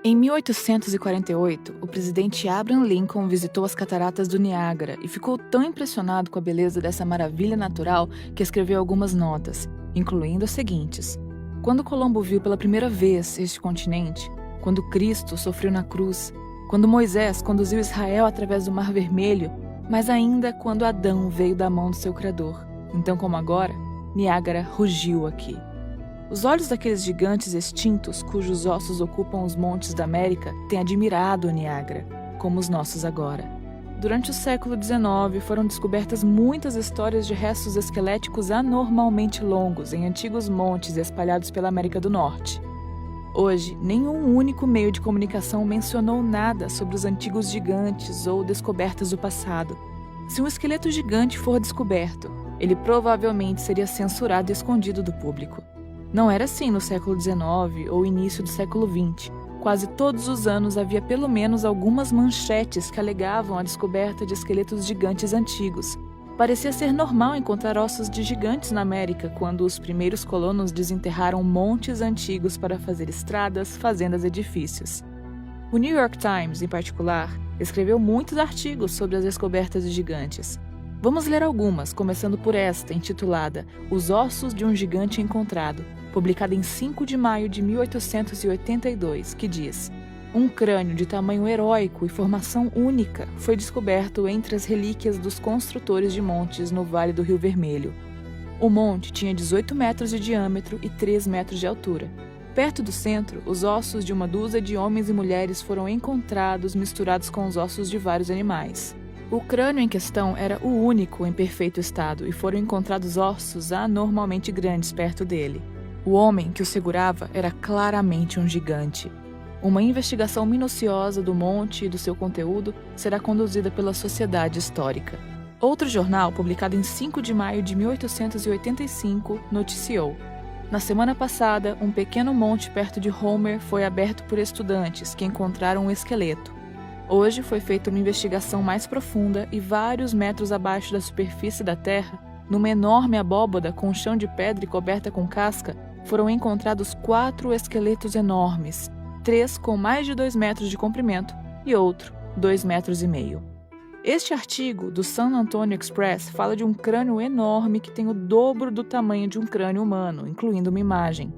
Em 1848, o presidente Abraham Lincoln visitou as cataratas do Niágara e ficou tão impressionado com a beleza dessa maravilha natural que escreveu algumas notas, incluindo as seguintes: quando Colombo viu pela primeira vez este continente, quando Cristo sofreu na cruz, quando Moisés conduziu Israel através do Mar Vermelho, mas ainda quando Adão veio da mão do seu Criador. Então, como agora, Niágara rugiu aqui. Os olhos daqueles gigantes extintos, cujos ossos ocupam os montes da América, têm admirado o Niágara, como os nossos agora. Durante o século XIX, foram descobertas muitas histórias de restos esqueléticos anormalmente longos em antigos montes espalhados pela América do Norte. Hoje, nenhum único meio de comunicação mencionou nada sobre os antigos gigantes ou descobertas do passado. Se um esqueleto gigante for descoberto, ele provavelmente seria censurado e escondido do público. Não era assim no século XIX ou início do século XX. Quase todos os anos havia pelo menos algumas manchetes que alegavam a descoberta de esqueletos gigantes antigos. Parecia ser normal encontrar ossos de gigantes na América quando os primeiros colonos desenterraram montes antigos para fazer estradas, fazendas e edifícios. O New York Times, em particular, escreveu muitos artigos sobre as descobertas de gigantes. Vamos ler algumas, começando por esta, intitulada Os Ossos de um Gigante Encontrado, publicada em 5 de maio de 1882, que diz: um crânio de tamanho heróico e formação única foi descoberto entre as relíquias dos construtores de montes no Vale do Rio Vermelho. O monte tinha 18 metros de diâmetro e 3 metros de altura. Perto do centro, os ossos de uma dúzia de homens e mulheres foram encontrados misturados com os ossos de vários animais. O crânio em questão era o único em perfeito estado e foram encontrados ossos anormalmente grandes perto dele. O homem que o segurava era claramente um gigante. Uma investigação minuciosa do monte e do seu conteúdo será conduzida pela Sociedade Histórica. Outro jornal, publicado em 5 de maio de 1885, noticiou: na semana passada, um pequeno monte perto de Homer foi aberto por estudantes que encontraram um esqueleto. Hoje foi feita uma investigação mais profunda e vários metros abaixo da superfície da terra, numa enorme abóbada com chão de pedra e coberta com casca, foram encontrados 4 esqueletos enormes, 3 com mais de 2 metros de comprimento e outro 2,5 metros. Este artigo do San Antonio Express fala de um crânio enorme que tem o dobro do tamanho de um crânio humano, incluindo uma imagem.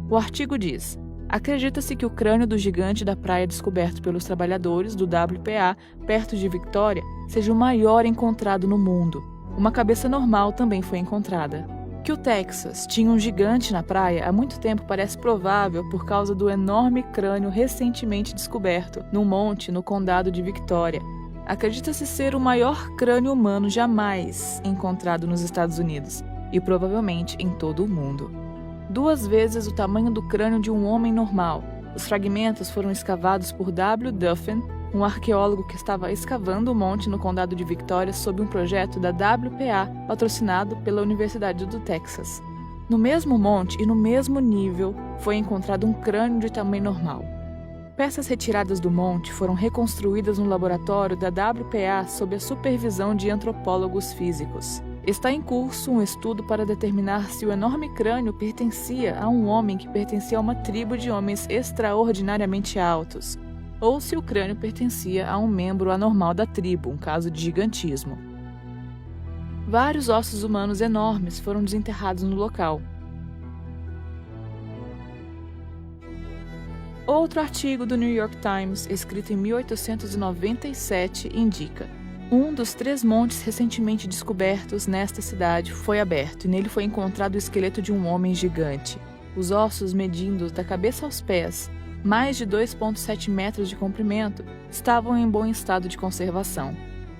O artigo diz: acredita-se que o crânio do gigante da praia descoberto pelos trabalhadores do WPA, perto de Victoria, seja o maior encontrado no mundo. Uma cabeça normal também foi encontrada. Que o Texas tinha um gigante na praia há muito tempo parece provável por causa do enorme crânio recentemente descoberto num monte no condado de Victoria. Acredita-se ser o maior crânio humano jamais encontrado nos Estados Unidos e provavelmente em todo o mundo. 2 vezes o tamanho do crânio de um homem normal. Os fragmentos foram escavados por W. Duffin, um arqueólogo que estava escavando o monte no condado de Victoria sob um projeto da WPA patrocinado pela Universidade do Texas. No mesmo monte e no mesmo nível foi encontrado um crânio de tamanho normal. Peças retiradas do monte foram reconstruídas no laboratório da WPA sob a supervisão de antropólogos físicos. Está em curso um estudo para determinar se o enorme crânio pertencia a um homem que pertencia a uma tribo de homens extraordinariamente altos, ou se o crânio pertencia a um membro anormal da tribo, um caso de gigantismo. Vários ossos humanos enormes foram desenterrados no local. Outro artigo do New York Times, escrito em 1897, indica: um dos 3 montes recentemente descobertos nesta cidade foi aberto e nele foi encontrado o esqueleto de um homem gigante. Os ossos, medindo da cabeça aos pés, mais de 2,7 metros de comprimento, estavam em bom estado de conservação.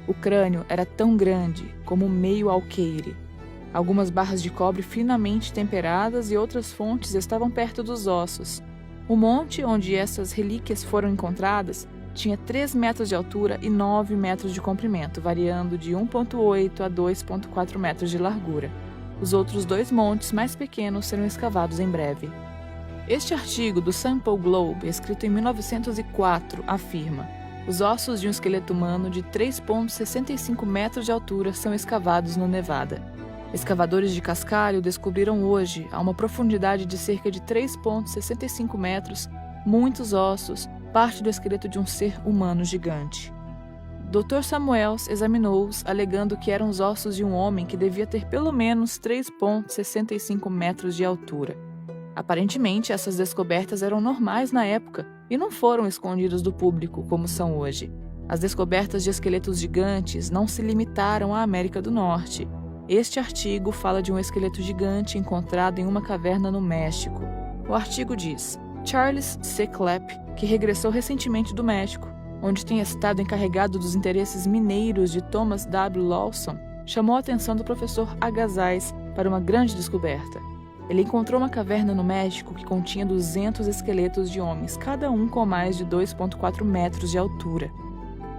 O crânio era tão grande como meio alqueire. Algumas barras de cobre finamente temperadas e outras fontes estavam perto dos ossos. O monte onde essas relíquias foram encontradas tinha 3 metros de altura e 9 metros de comprimento, variando de 1,8 a 2,4 metros de largura. Os outros 2 montes mais pequenos serão escavados em breve. Este artigo do Sample Globe, escrito em 1904, afirma: os ossos de um esqueleto humano de 3,65 metros de altura são escavados no Nevada. Escavadores de cascalho descobriram hoje, a uma profundidade de cerca de 3,65 metros, muitos ossos parte do esqueleto de um ser humano gigante. Dr. Samuels examinou-os, alegando que eram os ossos de um homem que devia ter pelo menos 3,65 metros de altura. Aparentemente, essas descobertas eram normais na época e não foram escondidas do público como são hoje. As descobertas de esqueletos gigantes não se limitaram à América do Norte. Este artigo fala de um esqueleto gigante encontrado em uma caverna no México. O artigo diz: Charles C. Clapp, que regressou recentemente do México, onde tinha estado encarregado dos interesses mineiros de Thomas W. Lawson, chamou a atenção do professor Agassiz para uma grande descoberta. Ele encontrou uma caverna no México que continha 200 esqueletos de homens, cada um com mais de 2,4 metros de altura.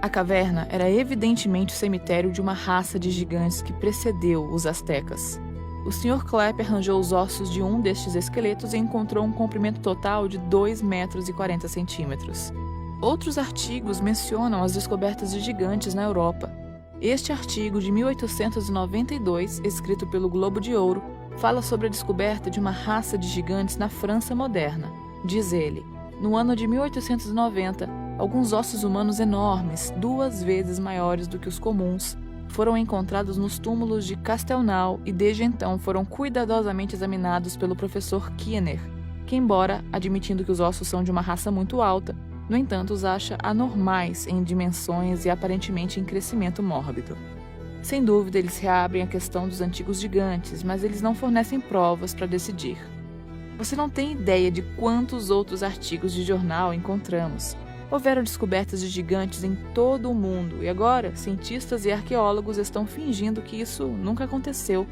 A caverna era evidentemente o cemitério de uma raça de gigantes que precedeu os astecas. O Sr. Clapp arranjou os ossos de um destes esqueletos e encontrou um comprimento total de 2,40 metros. Outros artigos mencionam as descobertas de gigantes na Europa. Este artigo de 1892, escrito pelo Globo de Ouro, fala sobre a descoberta de uma raça de gigantes na França moderna. Diz ele: no ano de 1890, alguns ossos humanos enormes, 2 vezes maiores do que os comuns, foram encontrados nos túmulos de Castelnau e desde então foram cuidadosamente examinados pelo professor Kiener, que, embora admitindo que os ossos são de uma raça muito alta, no entanto os acha anormais em dimensões e aparentemente em crescimento mórbido. Sem dúvida, eles reabrem a questão dos antigos gigantes, mas eles não fornecem provas para decidir. Você não tem ideia de quantos outros artigos de jornal encontramos. Houveram descobertas de gigantes em todo o mundo e agora cientistas e arqueólogos estão fingindo que isso nunca aconteceu.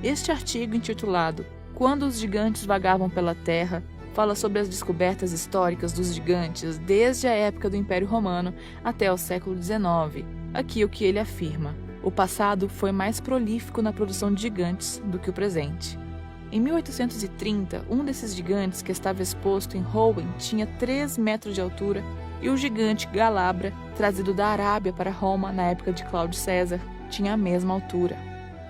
Este artigo, intitulado Quando os gigantes vagavam pela Terra, fala sobre as descobertas históricas dos gigantes desde a época do Império Romano até o século XIX. Aqui o que ele afirma: o passado foi mais prolífico na produção de gigantes do que o presente. Em 1830, um desses gigantes que estava exposto em Rouen tinha 3 metros de altura e o gigante Galabra, trazido da Arábia para Roma na época de Cláudio César, tinha a mesma altura.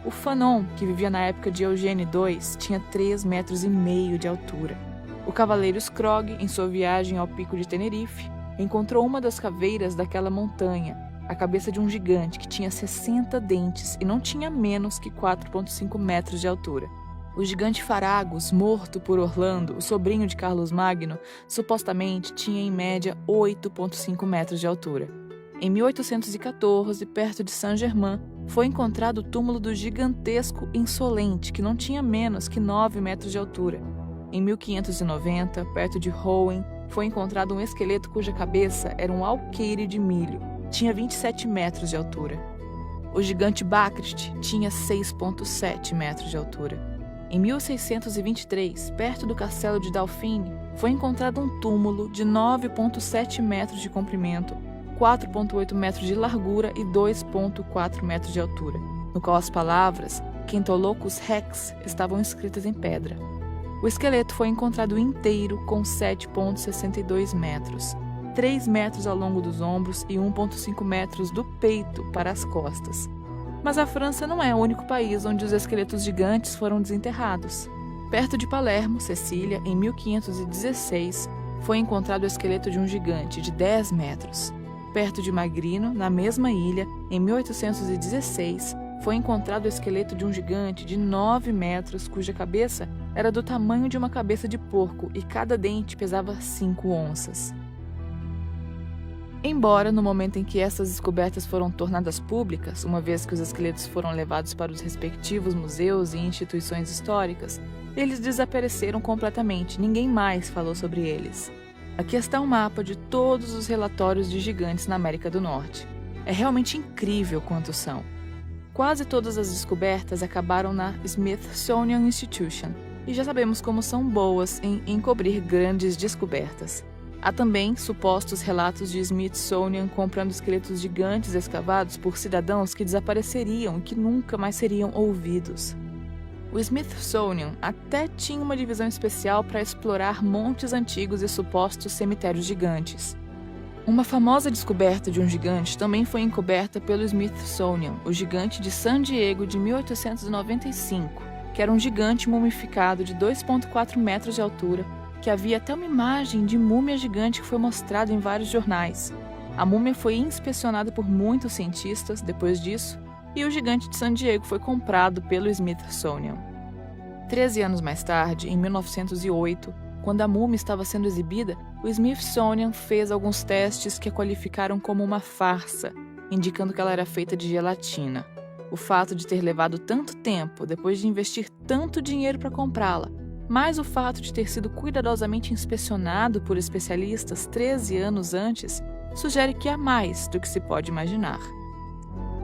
O Fanon, que vivia na época de Eugênio II, tinha 3,5 metros de altura. O cavaleiro Scrogg, em sua viagem ao pico de Tenerife, encontrou uma das caveiras daquela montanha, a cabeça de um gigante que tinha 60 dentes e não tinha menos que 4,5 metros de altura. O gigante Faragos, morto por Orlando, o sobrinho de Carlos Magno, supostamente tinha em média 8,5 metros de altura. Em 1814, perto de Saint-Germain, foi encontrado o túmulo do gigantesco Insolente, que não tinha menos que 9 metros de altura. Em 1590, perto de Rouen, foi encontrado um esqueleto cuja cabeça era um alqueire de milho. Tinha 27 metros de altura. O gigante Bacrist tinha 6,7 metros de altura. Em 1623, perto do castelo de Dauphine, foi encontrado um túmulo de 9,7 metros de comprimento, 4,8 metros de largura e 2,4 metros de altura, no qual as palavras Quintolocus Rex estavam escritas em pedra. O esqueleto foi encontrado inteiro com 7,62 metros, 3 metros ao longo dos ombros e 1,5 metros do peito para as costas. Mas a França não é o único país onde os esqueletos gigantes foram desenterrados. Perto de Palermo, Sicília, em 1516, foi encontrado o esqueleto de um gigante de 10 metros. Perto de Magrino, na mesma ilha, em 1816, foi encontrado o esqueleto de um gigante de 9 metros, cuja cabeça era do tamanho de uma cabeça de porco e cada dente pesava 5 onças. Embora, no momento em que essas descobertas foram tornadas públicas, uma vez que os esqueletos foram levados para os respectivos museus e instituições históricas, eles desapareceram completamente, ninguém mais falou sobre eles. Aqui está um mapa de todos os relatórios de gigantes na América do Norte. É realmente incrível quantos são. Quase todas as descobertas acabaram na Smithsonian Institution, e já sabemos como são boas em encobrir grandes descobertas. Há também supostos relatos de Smithsonian comprando esqueletos gigantes escavados por cidadãos que desapareceriam e que nunca mais seriam ouvidos. O Smithsonian até tinha uma divisão especial para explorar montes antigos e supostos cemitérios gigantes. Uma famosa descoberta de um gigante também foi encoberta pelo Smithsonian, o gigante de San Diego de 1895, que era um gigante mumificado de 2,4 metros de altura, que havia até uma imagem de múmia gigante que foi mostrada em vários jornais. A múmia foi inspecionada por muitos cientistas depois disso, e o gigante de San Diego foi comprado pelo Smithsonian. 13 anos mais tarde, em 1908, quando a múmia estava sendo exibida, o Smithsonian fez alguns testes que a qualificaram como uma farsa, indicando que ela era feita de gelatina. O fato de ter levado tanto tempo, depois de investir tanto dinheiro para comprá-la, mais o fato de ter sido cuidadosamente inspecionado por especialistas 13 anos antes, sugere que há mais do que se pode imaginar.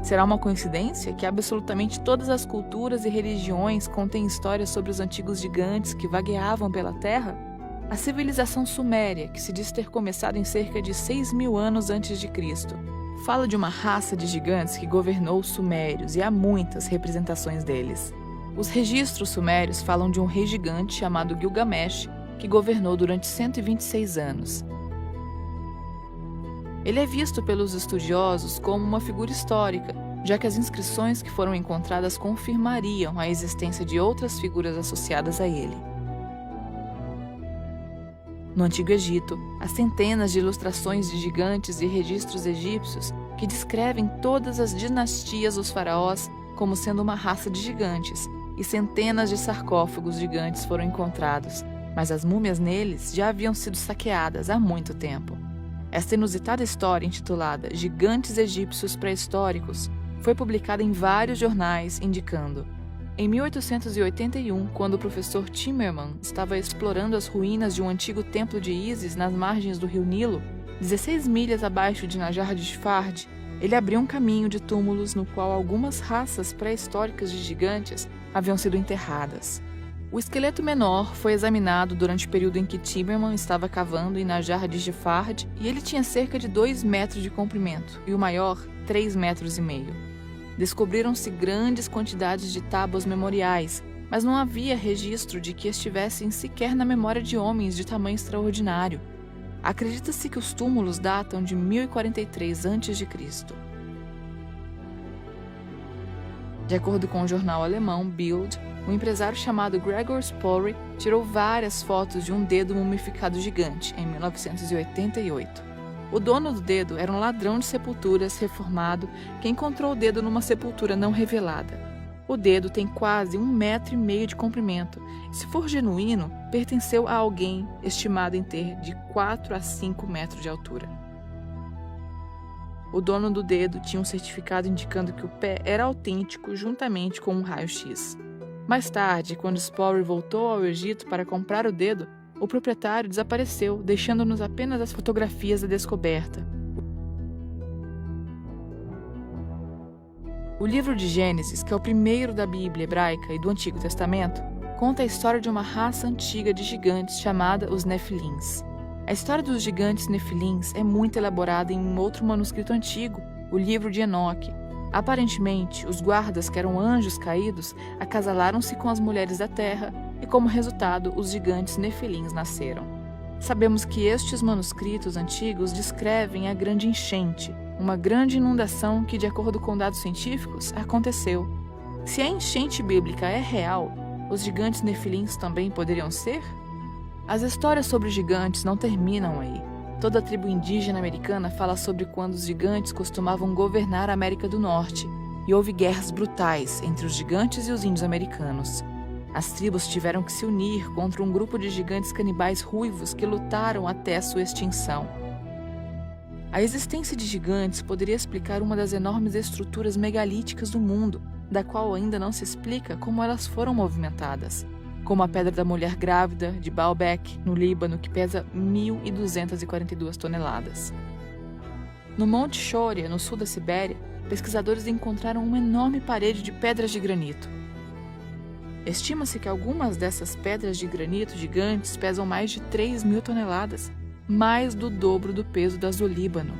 Será uma coincidência que absolutamente todas as culturas e religiões contêm histórias sobre os antigos gigantes que vagueavam pela Terra? A civilização suméria, que se diz ter começado em cerca de 6.000 anos antes de Cristo, fala de uma raça de gigantes que governou os sumérios e há muitas representações deles. Os registros sumérios falam de um rei gigante chamado Gilgamesh, que governou durante 126 anos. Ele é visto pelos estudiosos como uma figura histórica, já que as inscrições que foram encontradas confirmariam a existência de outras figuras associadas a ele. No Antigo Egito, há centenas de ilustrações de gigantes e registros egípcios que descrevem todas as dinastias dos faraós como sendo uma raça de gigantes, e centenas de sarcófagos gigantes foram encontrados, mas as múmias neles já haviam sido saqueadas há muito tempo. Esta inusitada história, intitulada Gigantes Egípcios Pré-históricos, foi publicada em vários jornais, indicando: em 1881, quando o professor Timmerman estava explorando as ruínas de um antigo templo de Ísis nas margens do rio Nilo, 16 milhas abaixo de Najar de Sfard, ele abriu um caminho de túmulos no qual algumas raças pré-históricas de gigantes haviam sido enterradas. O esqueleto menor foi examinado durante o período em que Timmerman estava cavando em Najar de Sfard e ele tinha cerca de 2 metros de comprimento e o maior, 3,5 metros. Descobriram-se grandes quantidades de tábuas memoriais, mas não havia registro de que estivessem sequer na memória de homens de tamanho extraordinário. Acredita-se que os túmulos datam de 1043 a.C. De acordo com o jornal alemão Bild, um empresário chamado Gregor Spory tirou várias fotos de um dedo mumificado gigante em 1988. O dono do dedo era um ladrão de sepulturas reformado que encontrou o dedo numa sepultura não revelada. O dedo tem quase 1,5 metro de comprimento e, se for genuíno, pertenceu a alguém estimado em ter de 4 a 5 metros de altura. O dono do dedo tinha um certificado indicando que o pé era autêntico juntamente com um raio-x. Mais tarde, quando Spory voltou ao Egito para comprar o dedo, o proprietário desapareceu, deixando-nos apenas as fotografias da descoberta. O livro de Gênesis, que é o primeiro da Bíblia hebraica e do Antigo Testamento, conta a história de uma raça antiga de gigantes chamada os Nefilins. A história dos gigantes Nefilins é muito elaborada em um outro manuscrito antigo, o livro de Enoque. Aparentemente, os guardas, que eram anjos caídos, acasalaram-se com as mulheres da terra e, como resultado, os gigantes Nefilins nasceram. Sabemos que estes manuscritos antigos descrevem a grande enchente, uma grande inundação que, de acordo com dados científicos, aconteceu. Se a enchente bíblica é real, os gigantes Nefilins também poderiam ser? As histórias sobre gigantes não terminam aí. Toda a tribo indígena americana fala sobre quando os gigantes costumavam governar a América do Norte, e houve guerras brutais entre os gigantes e os índios americanos. As tribos tiveram que se unir contra um grupo de gigantes canibais ruivos que lutaram até sua extinção. A existência de gigantes poderia explicar uma das enormes estruturas megalíticas do mundo, da qual ainda não se explica como elas foram movimentadas, como a Pedra da Mulher Grávida de Baalbek, no Líbano, que pesa 1.242 toneladas. No Monte Shoria, no sul da Sibéria, pesquisadores encontraram uma enorme parede de pedras de granito. Estima-se que algumas dessas pedras de granito gigantes pesam mais de 3.000 toneladas, mais do dobro do peso das do Líbano.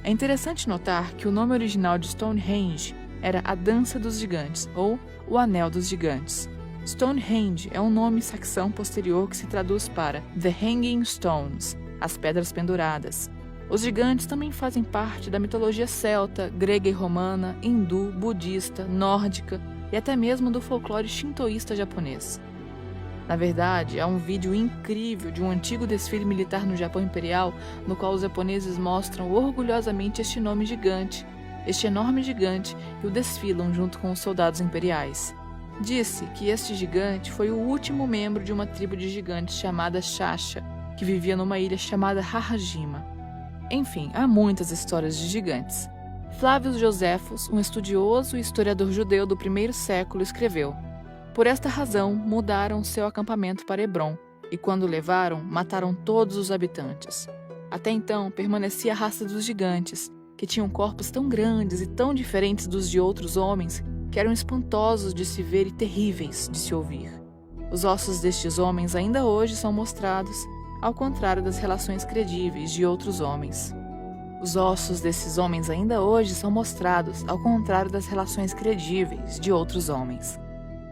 É interessante notar que o nome original de Stonehenge era a Dança dos Gigantes, ou o Anel dos Gigantes. Stonehenge é um nome saxão posterior que se traduz para The Hanging Stones, as pedras penduradas. Os gigantes também fazem parte da mitologia celta, grega e romana, hindu, budista, nórdica e até mesmo do folclore shintoísta japonês. Na verdade, há um vídeo incrível de um antigo desfile militar no Japão Imperial, no qual os japoneses mostram orgulhosamente este enorme gigante, e o desfilam junto com os soldados imperiais. Disse que este gigante foi o último membro de uma tribo de gigantes chamada Shasha, que vivia numa ilha chamada Harajima. Enfim, há muitas histórias de gigantes. Flávio Joséfos, um estudioso e historiador judeu do primeiro século, escreveu: "Por esta razão, mudaram seu acampamento para Hebrom, e quando o levaram, mataram todos os habitantes. Até então, permanecia a raça dos gigantes, que tinham corpos tão grandes e tão diferentes dos de outros homens, que eram espantosos de se ver e terríveis de se ouvir. Os ossos destes homens ainda hoje são mostrados, ao contrário das relações credíveis de outros homens. Os ossos desses homens ainda hoje são mostrados, ao contrário das relações credíveis de outros homens."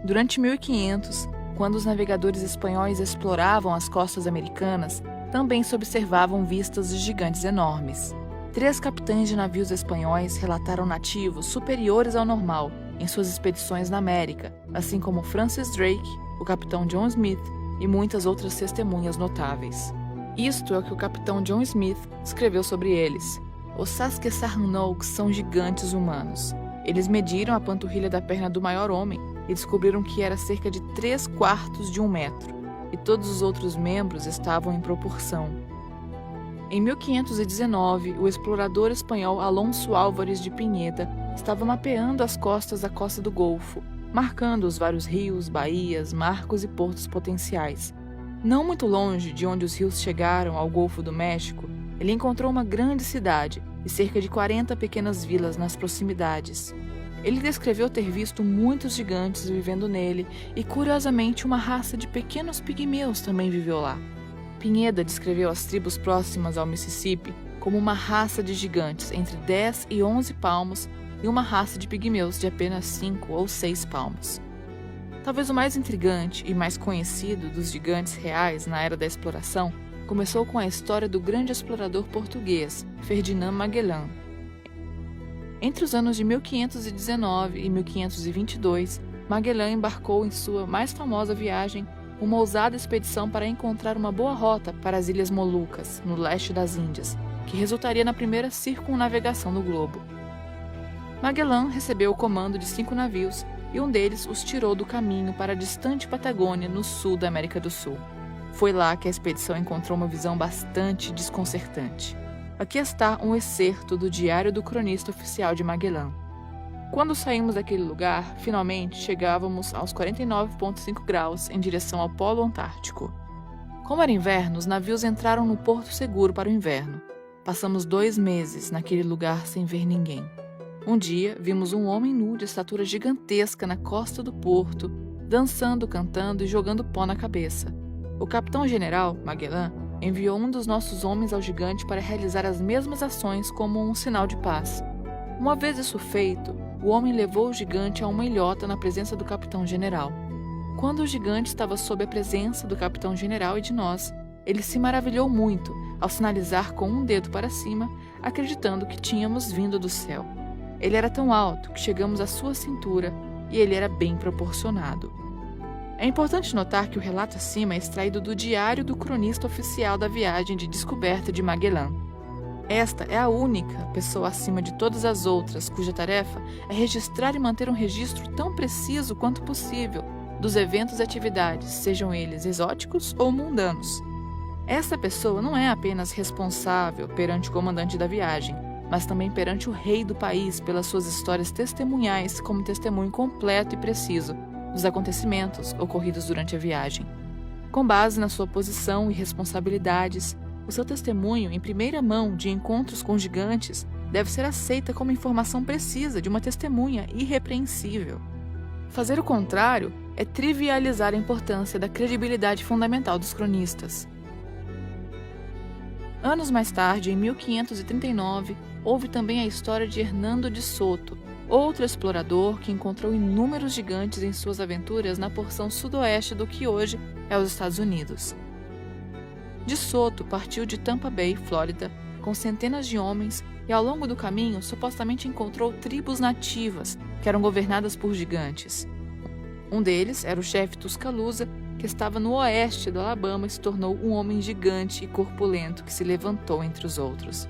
Durante 1500, quando os navegadores espanhóis exploravam as costas americanas, também se observavam vistas de gigantes enormes. 3 capitães de navios espanhóis relataram nativos superiores ao normal em suas expedições na América, assim como Francis Drake, o capitão John Smith e muitas outras testemunhas notáveis. Isto é o que o capitão John Smith escreveu sobre eles. Os Saskatchewanooks são gigantes humanos. Eles mediram a panturrilha da perna do maior homem e descobriram que era cerca de 3/4 de 1 metro, e todos os outros membros estavam em proporção. Em 1519, o explorador espanhol Alonso Álvares de Pinheda estava mapeando as costas da costa do Golfo, marcando os vários rios, baías, marcos e portos potenciais. Não muito longe de onde os rios chegaram ao Golfo do México, ele encontrou uma grande cidade e cerca de 40 pequenas vilas nas proximidades. Ele descreveu ter visto muitos gigantes vivendo nele e, curiosamente, uma raça de pequenos pigmeus também viveu lá. Pinheda descreveu as tribos próximas ao Mississippi como uma raça de gigantes entre 10 e 11 palmos e uma raça de pigmeus de apenas 5 ou 6 palmos. Talvez o mais intrigante e mais conhecido dos gigantes reais na era da exploração começou com a história do grande explorador português, Ferdinand Magellan. Entre os anos de 1519 e 1522, Magellan embarcou em sua mais famosa viagem, uma ousada expedição para encontrar uma boa rota para as Ilhas Molucas, no leste das Índias, que resultaria na primeira circunnavegação do globo. Magellan recebeu o comando de 5 navios e um deles os tirou do caminho para a distante Patagônia, no sul da América do Sul. Foi lá que a expedição encontrou uma visão bastante desconcertante. Aqui está um excerto do diário do cronista oficial de Magellan. Quando saímos daquele lugar, finalmente chegávamos aos 49,5 graus em direção ao Polo Antártico. Como era inverno, os navios entraram no porto seguro para o inverno. Passamos 2 meses naquele lugar sem ver ninguém. Um dia, vimos um homem nu de estatura gigantesca na costa do porto, dançando, cantando e jogando pó na cabeça. O capitão-general, Magellan, enviou um dos nossos homens ao gigante para realizar as mesmas ações como um sinal de paz. Uma vez isso feito, o homem levou o gigante a uma ilhota na presença do capitão-general. Quando o gigante estava sob a presença do capitão-general e de nós, ele se maravilhou muito ao sinalizar com um dedo para cima, acreditando que tínhamos vindo do céu. Ele era tão alto que chegamos à sua cintura e ele era bem proporcionado. É importante notar que o relato acima é extraído do diário do cronista oficial da viagem de descoberta de Magellan. Esta é a única pessoa acima de todas as outras cuja tarefa é registrar e manter um registro tão preciso quanto possível dos eventos e atividades, sejam eles exóticos ou mundanos. Essa pessoa não é apenas responsável perante o comandante da viagem, mas também perante o rei do país pelas suas histórias testemunhais como testemunho completo e preciso dos acontecimentos ocorridos durante a viagem. Com base na sua posição e responsabilidades, o seu testemunho em primeira mão de encontros com gigantes deve ser aceita como informação precisa de uma testemunha irrepreensível. Fazer o contrário é trivializar a importância da credibilidade fundamental dos cronistas. Anos mais tarde, em 1539, houve também a história de Hernando de Soto, outro explorador que encontrou inúmeros gigantes em suas aventuras na porção sudoeste do que hoje é os Estados Unidos. De Soto partiu de Tampa Bay, Flórida, com centenas de homens e ao longo do caminho supostamente encontrou tribos nativas que eram governadas por gigantes. Um deles era o chefe Tuscaloosa, que que estava no oeste do Alabama e se tornou um homem gigante e corpulento que se levantou entre os outros.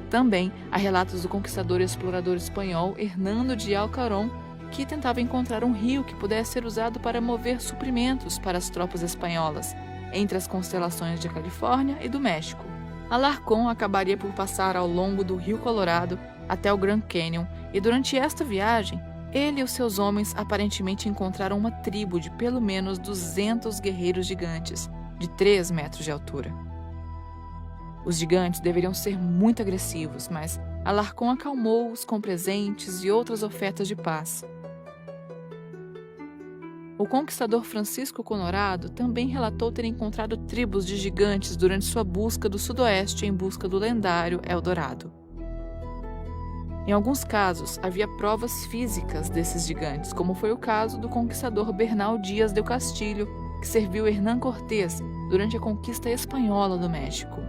Também há relatos do conquistador e explorador espanhol Hernando de Alcarón, que tentava encontrar um rio que pudesse ser usado para mover suprimentos para as tropas espanholas, entre as constelações de Califórnia e do México. Alarcón acabaria por passar ao longo do Rio Colorado até o Grand Canyon, e durante esta viagem, ele e os seus homens aparentemente encontraram uma tribo de pelo menos 200 guerreiros gigantes, de 3 metros de altura. Os gigantes deveriam ser muito agressivos, mas Alarcón acalmou-os com presentes e outras ofertas de paz. O conquistador Francisco Colorado também relatou ter encontrado tribos de gigantes durante sua busca do sudoeste em busca do lendário Eldorado. Em alguns casos, havia provas físicas desses gigantes, como foi o caso do conquistador Bernal Díaz del Castillo, que serviu Hernán Cortés durante a conquista espanhola do México.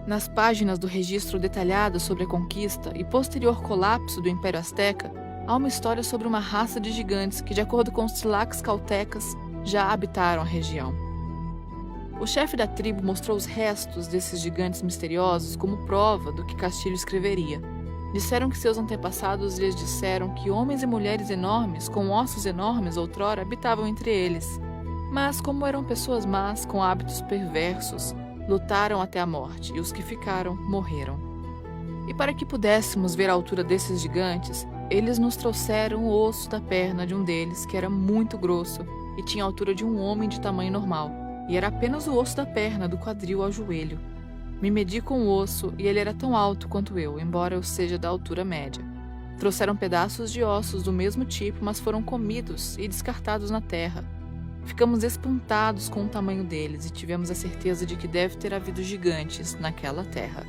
Nas páginas do registro detalhado sobre a conquista e posterior colapso do Império Azteca, há uma história sobre uma raça de gigantes que, de acordo com os tlacs caltecas, já habitaram a região. O chefe da tribo mostrou os restos desses gigantes misteriosos como prova do que Castilho escreveria. Disseram que seus antepassados lhes disseram que homens e mulheres enormes, com ossos enormes outrora, habitavam entre eles. Mas, como eram pessoas más, com hábitos perversos, lutaram até a morte, e os que ficaram, morreram. E para que pudéssemos ver a altura desses gigantes, eles nos trouxeram o osso da perna de um deles, que era muito grosso, e tinha a altura de um homem de tamanho normal, e era apenas o osso da perna, do quadril ao joelho. Me medi com o osso e ele era tão alto quanto eu, embora eu seja da altura média. Trouxeram pedaços de ossos do mesmo tipo, mas foram comidos e descartados na terra. Ficamos espantados com o tamanho deles e tivemos a certeza de que deve ter havido gigantes naquela terra.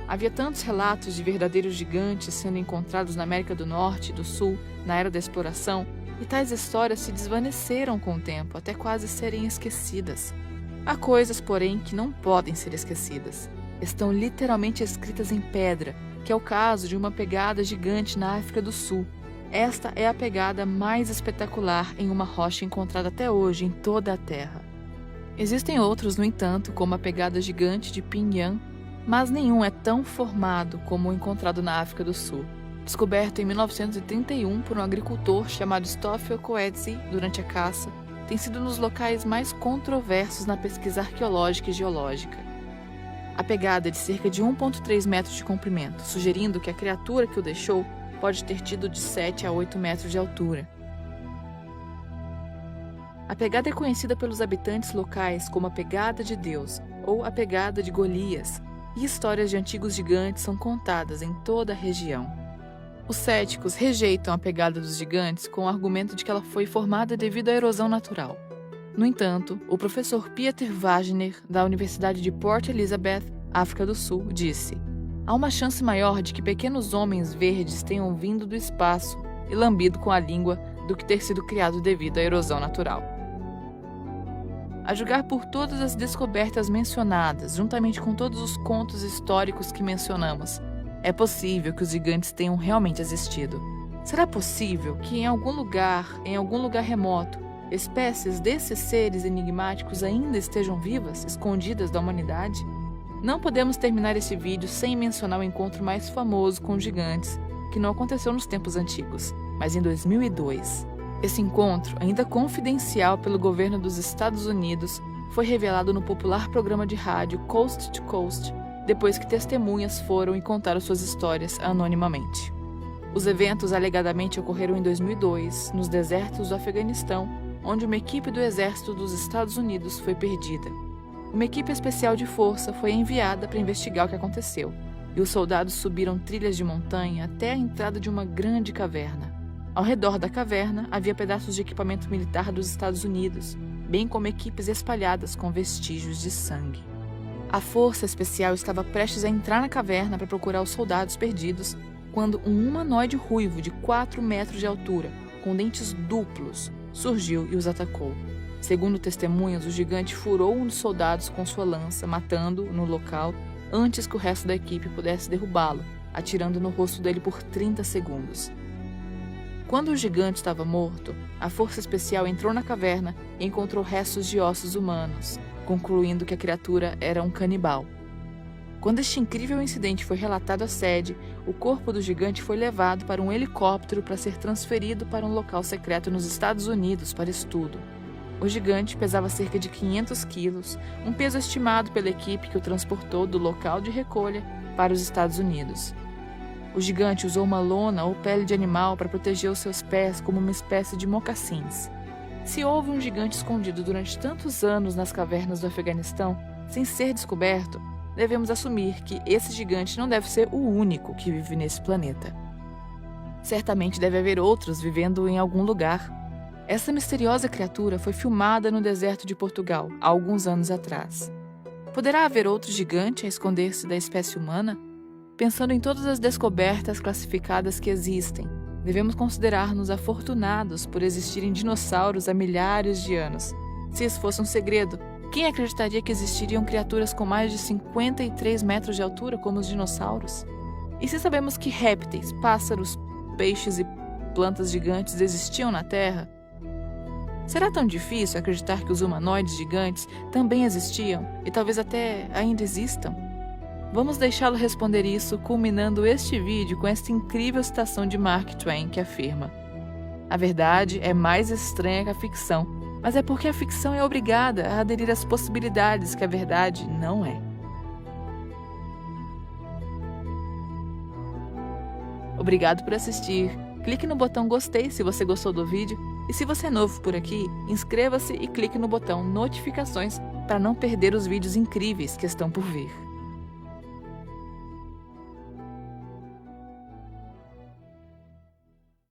Havia tantos relatos de verdadeiros gigantes sendo encontrados na América do Norte e do Sul na era da exploração, e tais histórias se desvaneceram com o tempo, até quase serem esquecidas. Há coisas, porém, que não podem ser esquecidas. Estão literalmente escritas em pedra, que é o caso de uma pegada gigante na África do Sul. Esta é a pegada mais espetacular em uma rocha encontrada até hoje em toda a Terra. Existem outros, no entanto, como a pegada gigante de Pinhã, mas nenhum é tão formado como o encontrado na África do Sul. Descoberto em 1931 por um agricultor chamado Stoffel Coetzee durante a caça, tem sido nos locais mais controversos na pesquisa arqueológica e geológica. A pegada é de cerca de 1,3 metros de comprimento, sugerindo que a criatura que o deixou pode ter tido de 7 a 8 metros de altura. A pegada é conhecida pelos habitantes locais como a Pegada de Deus ou a Pegada de Golias, e histórias de antigos gigantes são contadas em toda a região. Os céticos rejeitam a pegada dos gigantes com o argumento de que ela foi formada devido à erosão natural. No entanto, o professor Pieter Wagner, da Universidade de Port Elizabeth, África do Sul, disse: há uma chance maior de que pequenos homens verdes tenham vindo do espaço e lambido com a língua do que ter sido criado devido à erosão natural. A julgar por todas as descobertas mencionadas, juntamente com todos os contos históricos que mencionamos, é possível que os gigantes tenham realmente existido. Será possível que em algum lugar remoto, espécies desses seres enigmáticos ainda estejam vivas, escondidas da humanidade? Não podemos terminar esse vídeo sem mencionar o encontro mais famoso com os gigantes, que não aconteceu nos tempos antigos, mas em 2002. Esse encontro, ainda confidencial pelo governo dos Estados Unidos, foi revelado no popular programa de rádio Coast to Coast, depois que testemunhas foram e contaram suas histórias anonimamente. Os eventos alegadamente ocorreram em 2002, nos desertos do Afeganistão, onde uma equipe do exército dos Estados Unidos foi perdida. Uma equipe especial de força foi enviada para investigar o que aconteceu, e os soldados subiram trilhas de montanha até a entrada de uma grande caverna. Ao redor da caverna havia pedaços de equipamento militar dos Estados Unidos, bem como equipes espalhadas com vestígios de sangue. A força especial estava prestes a entrar na caverna para procurar os soldados perdidos, quando um humanoide ruivo de 4 metros de altura, com dentes duplos, surgiu e os atacou. Segundo testemunhas, o gigante furou um dos soldados com sua lança, matando-o no local, antes que o resto da equipe pudesse derrubá-lo, atirando no rosto dele por 30 segundos. Quando o gigante estava morto, a força especial entrou na caverna e encontrou restos de ossos humanos, concluindo que a criatura era um canibal. Quando este incrível incidente foi relatado à sede, o corpo do gigante foi levado para um helicóptero para ser transferido para um local secreto nos Estados Unidos para estudo. O gigante pesava cerca de 500 quilos, um peso estimado pela equipe que o transportou do local de recolha para os Estados Unidos. O gigante usou uma lona ou pele de animal para proteger os seus pés como uma espécie de mocassins. Se houve um gigante escondido durante tantos anos nas cavernas do Afeganistão, sem ser descoberto, devemos assumir que esse gigante não deve ser o único que vive nesse planeta. Certamente deve haver outros vivendo em algum lugar. Essa misteriosa criatura foi filmada no deserto de Portugal, há alguns anos atrás. Poderá haver outro gigante a esconder-se da espécie humana? Pensando em todas as descobertas classificadas que existem, devemos considerar-nos afortunados por existirem dinossauros há milhares de anos. Se isso fosse um segredo, quem acreditaria que existiriam criaturas com mais de 53 metros de altura como os dinossauros? E se sabemos que répteis, pássaros, peixes e plantas gigantes existiam na Terra? Será tão difícil acreditar que os humanoides gigantes também existiam e talvez até ainda existam? Vamos deixá-lo responder isso, culminando este vídeo com esta incrível citação de Mark Twain que afirma: "A verdade é mais estranha que a ficção, mas é porque a ficção é obrigada a aderir às possibilidades que a verdade não é." Obrigado por assistir. Clique no botão gostei se você gostou do vídeo e se você é novo por aqui, inscreva-se e clique no botão notificações para não perder os vídeos incríveis que estão por vir.